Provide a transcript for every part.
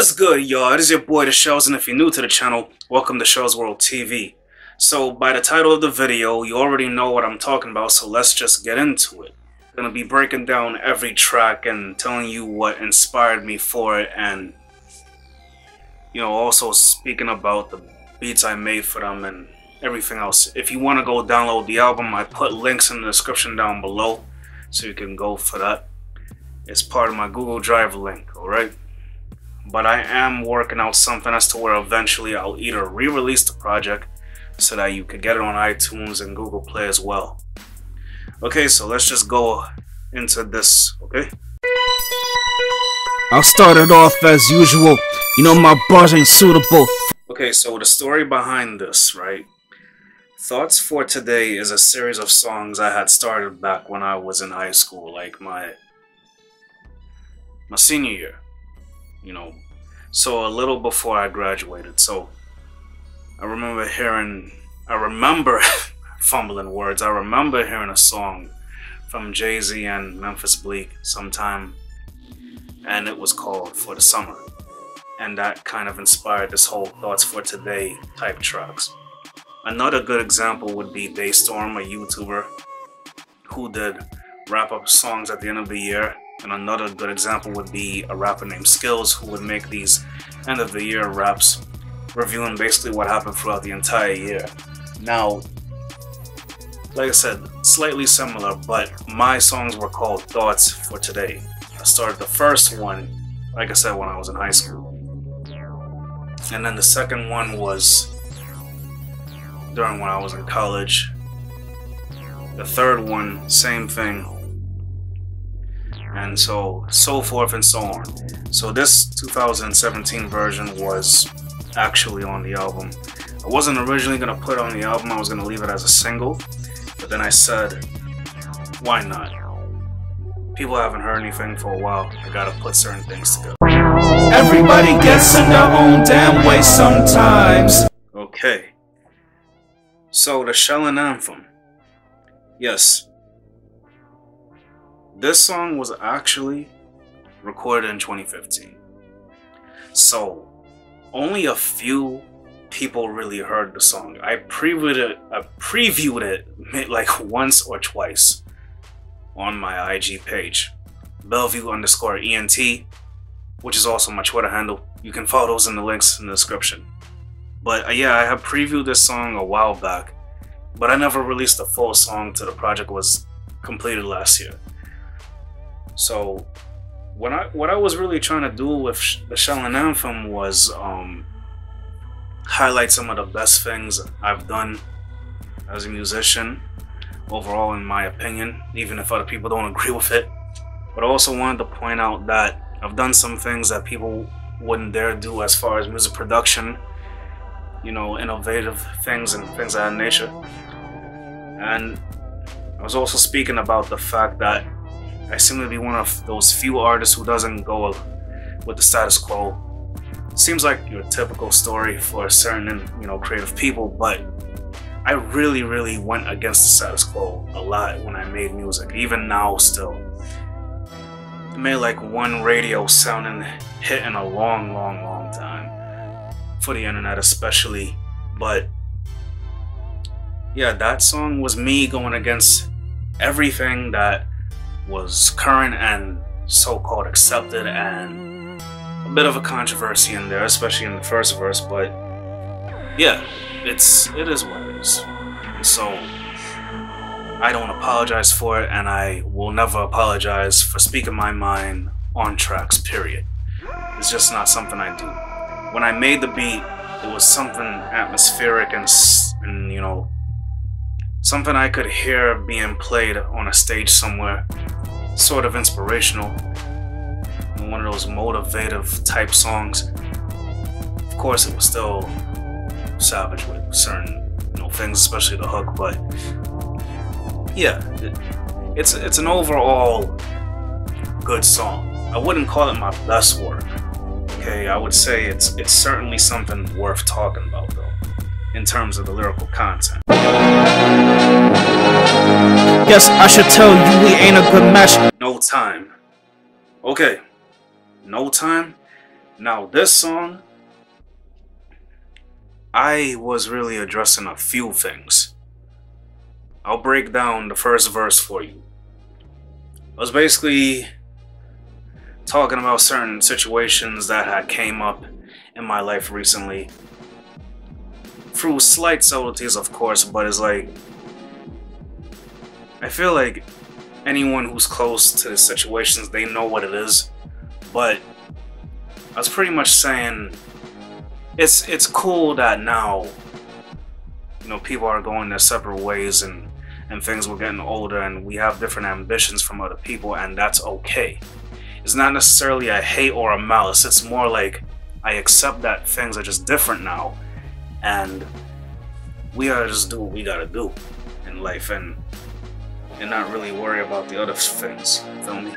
What's good, y'all? It is your boy, Sh3llz, and if you're new to the channel, welcome to Sh3llz World TV. So, by the title of the video, you already know what I'm talking about, so let's just get into it. I'm gonna be breaking down every track and telling you what inspired me for it, and also speaking about the beats I made for them and everything else. If you want to go download the album, I put links in the description down below, so you can go for that. It's part of my Google Drive link, alright? But I am working out something as to where eventually I'll either re-release the project so that you can get it on iTunes and Google Play as well. Okay, so let's just go into this, okay? I'll start it off as usual. You know my bars ain't suitable. Okay, so the story behind this, right? Thoughts for Today is a series of songs I had started back when I was in high school, like my senior year. So a little before I graduated. So I remember fumbling words. I remember hearing a song from Jay-Z and Memphis Bleak sometime, and it was called For the Summer. And that kind of inspired this whole Thoughts for Today type tracks. Another good example would be Daystorm, a YouTuber who did wrap-up songs at the end of the year. And another good example would be a rapper named Sh3llz, who would make these end of the year raps reviewing basically what happened throughout the entire year. Now, like I said, slightly similar, but my songs were called Thoughts for Today. I started the first one, like I said, when I was in high school. And then the second one was during when I was in college. The third one, same thing. And so forth and so on. So this 2017 version was actually on the album. I wasn't originally going to put it on the album, I was going to leave it as a single. But then I said, why not? People haven't heard anything for a while, I gotta put certain things together. Everybody gets in their own damn way sometimes. Okay. So the Sh3llz anthem. Yes. This song was actually recorded in 2015. So only a few people really heard the song. I previewed it like once or twice on my IG page, Bellevue_ENT, which is also my Twitter handle. You can follow those in the links in the description. But yeah, I have previewed this song a while back, but I never released the full song till the project was completed last year. So what I was really trying to do with the Sh3llz anthem was highlight some of the best things I've done as a musician overall, in my opinion, even if other people don't agree with it. But I also wanted to point out that I've done some things that people wouldn't dare do as far as music production, innovative things and things of that nature. And I was also speaking about the fact that I seem to be one of those few artists who doesn't go with the status quo. Seems like your typical story for certain, creative people, but I really went against the status quo a lot when I made music, even now still. I made like one radio sounding hit in a long time, for the internet especially, but yeah, that song was me going against everything that was current and so-called accepted, and a bit of a controversy in there, especially in the first verse. But yeah, it is what it is. And so I don't apologize for it, and I will never apologize for speaking my mind on tracks, period. It's just not something I do. When I made the beat, it was something atmospheric and something I could hear being played on a stage somewhere, sort of inspirational, one of those motivative type songs. Of course, it was still savage with certain things, especially the hook, but yeah, it's an overall good song. I wouldn't call it my best work, okay? I would say it's certainly something worth talking about, though, in terms of the lyrical content. Guess I should tell you we ain't a good match. No Time. Okay. No Time Now this song, I was really addressing a few things. I'll break down the first verse for you. I was basically talking about certain situations that had came up in my life recently. Through slight subtleties, of course, but it's like, I feel like anyone who's close to the situations, they know what it is. But I was pretty much saying, it's cool that now, you know, people are going their separate ways and things were getting older and we have different ambitions from other people, and that's okay. It's not necessarily a hate or a malice. It's more like I accept that things are just different now, and we gotta just do what we gotta do in life and not really worry about the other things. Feel me?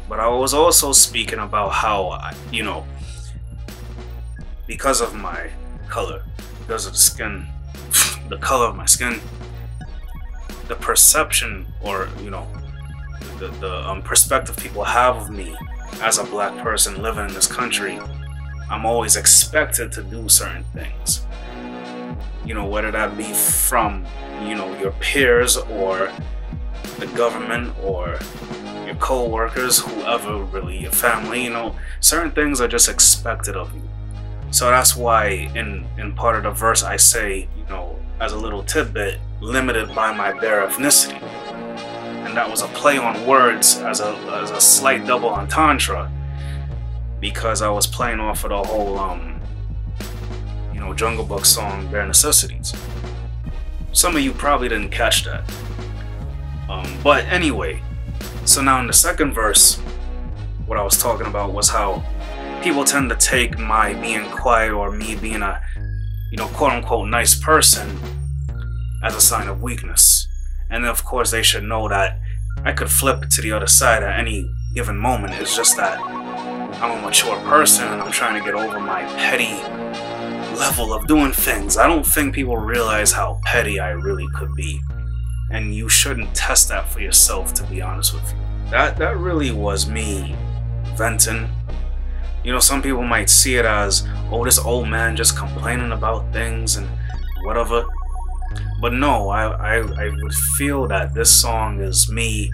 But I was also speaking about how, you know, because of my color, because of the skin, the color of my skin, the perception, or you know, the perspective people have of me as a black person living in this country, I'm always expected to do certain things. You know, whether that be from, you know, your peers or the government or your co-workers, whoever, really, your family, you know, certain things are just expected of you. So that's why in part of the verse I say, you know, as a little tidbit, limited by my bare ethnicity. And that was a play on words as a slight double entendre, because I was playing off of the whole, you know, Jungle Book song, Bare Necessities. Some of you probably didn't catch that. But anyway, so now in the second verse, what I was talking about was how people tend to take my being quiet or me being a, you know, quote unquote nice person as a sign of weakness. And of course they should know that I could flip to the other side at any given moment. It's just that I'm a mature person and I'm trying to get over my petty level of doing things. I don't think people realize how petty I really could be. And you shouldn't test that for yourself, to be honest with you. That really was me venting. You know, some people might see it as, oh, this old man just complaining about things and whatever. But no, I would feel that this song is me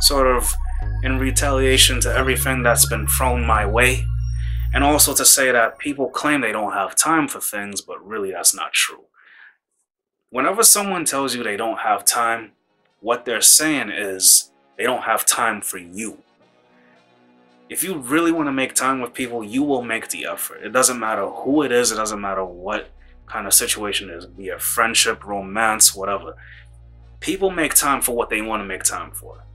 sort of in retaliation to everything that's been thrown my way. And also to say that people claim they don't have time for things, but really that's not true. Whenever someone tells you they don't have time, what they're saying is they don't have time for you. If you really want to make time with people, you will make the effort. It doesn't matter who it is. It doesn't matter what kind of situation it is, be it friendship, romance, whatever. People make time for what they want to make time for.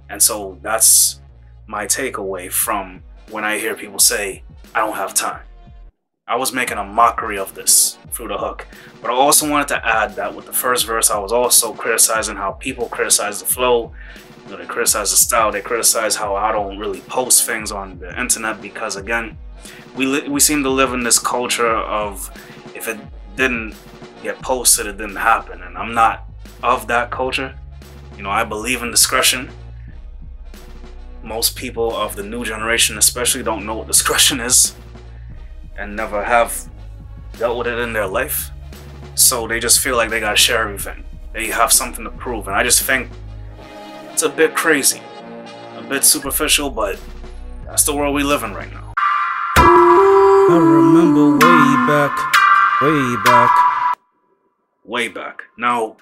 And so that's my takeaway from when I hear people say, I don't have time. I was making a mockery of this through the hook. But I also wanted to add that with the first verse, I was also criticizing how people criticize the flow. You know, they criticize the style. They criticize how I don't really post things on the internet because, again, we seem to live in this culture of if it didn't get posted, it didn't happen. And I'm not of that culture. You know, I believe in discretion. Most people of the new generation especially don't know what discretion is and never have dealt with it in their life. So they just feel like they gotta share everything. They have something to prove. And I just think it's a bit crazy, a bit superficial, but that's the world we live in right now. I remember way back. Now,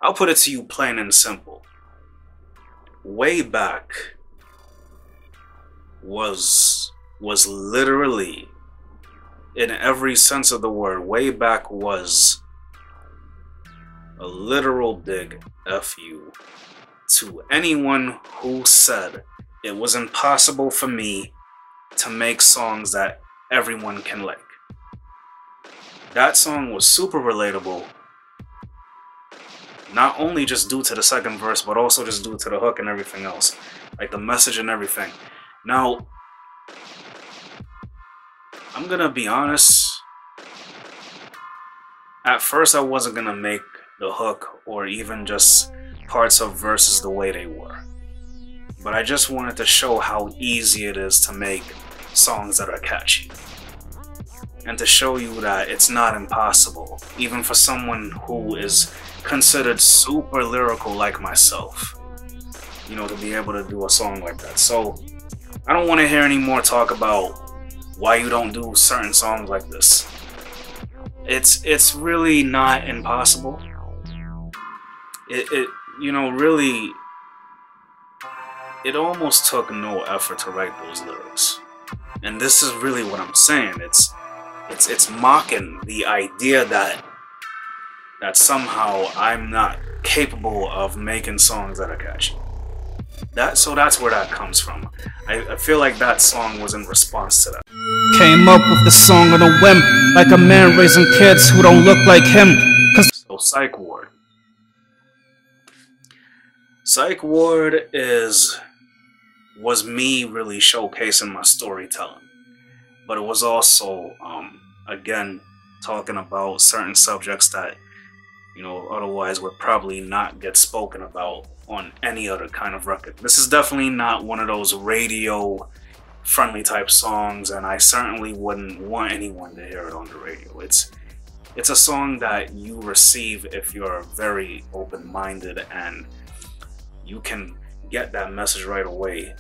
I'll put it to you plain and simple. Way back was literally, in every sense of the word, way back was a literal big F you to anyone who said it was impossible for me to make songs that everyone can like. That song was super relatable, not only just due to the second verse, but also just due to the hook and everything else, like the message and everything. Now, I'm gonna be honest, at first I wasn't gonna make the hook or even just parts of verses the way they were. but I just wanted to show how easy it is to make songs that are catchy. And to show you that it's not impossible, even for someone who is considered super lyrical like myself, you know, to be able to do a song like that. So I don't want to hear any more talk about why you don't do certain songs like this. It's really not impossible. It you know, really, it almost took no effort to write those lyrics. And this is really what I'm saying. It's mocking the idea that somehow I'm not capable of making songs that are catchy. So that's where that comes from. I feel like that song was in response to that. Came up with the song on a whim, like a man raising kids who don't look like him. So Psych Ward. Psych Ward was me really showcasing my storytelling. But it was also, again, talking about certain subjects that, you know, otherwise would probably not get spoken about on any other kind of record. This is definitely not one of those radio-friendly type songs, and I certainly wouldn't want anyone to hear it on the radio. It's a song that you receive if you're very open-minded and you can get that message right away.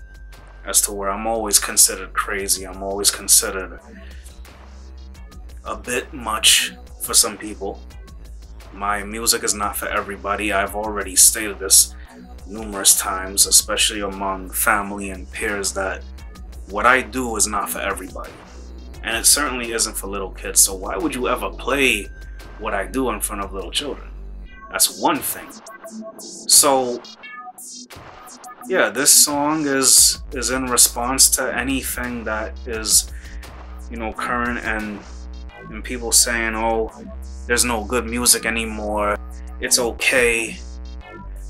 As to where I'm always considered crazy, I'm always considered a bit much for some people. My music is not for everybody. I've already stated this numerous times, especially among family and peers, that what I do is not for everybody. And it certainly isn't for little kids, so why would you ever play what I do in front of little children? That's one thing. So yeah, this song is in response to anything that is, you know, current, and people saying, oh, there's no good music anymore. It's okay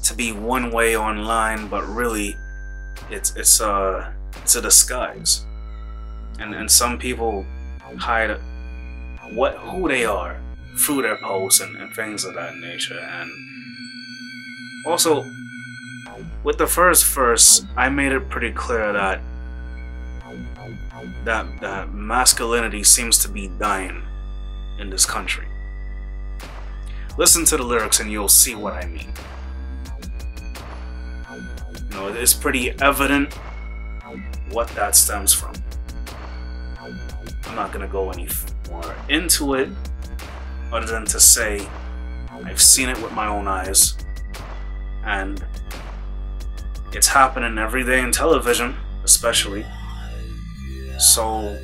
to be one way online, but really it's a disguise. And some people hide who they are through their posts and things of that nature. And also, with the first verse, I made it pretty clear that masculinity seems to be dying in this country. Listen to the lyrics and you'll see what I mean. You know, it's pretty evident what that stems from. I'm not gonna go any more into it, other than to say I've seen it with my own eyes, and it's happening every day in television, especially. So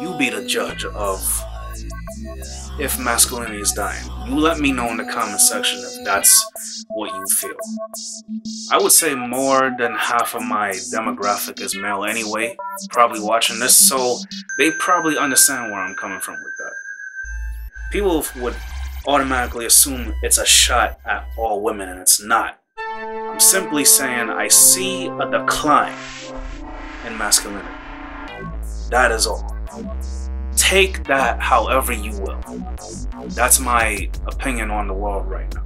you be the judge of if masculinity is dying. You let me know in the comment section if that's what you feel. I would say more than half of my demographic is male anyway, probably watching this, so they probably understand where I'm coming from with that. People would automatically assume it's a shot at all women, and it's not. I'm simply saying I see a decline in masculinity. That is all. Take that however you will. That's my opinion on the world right now.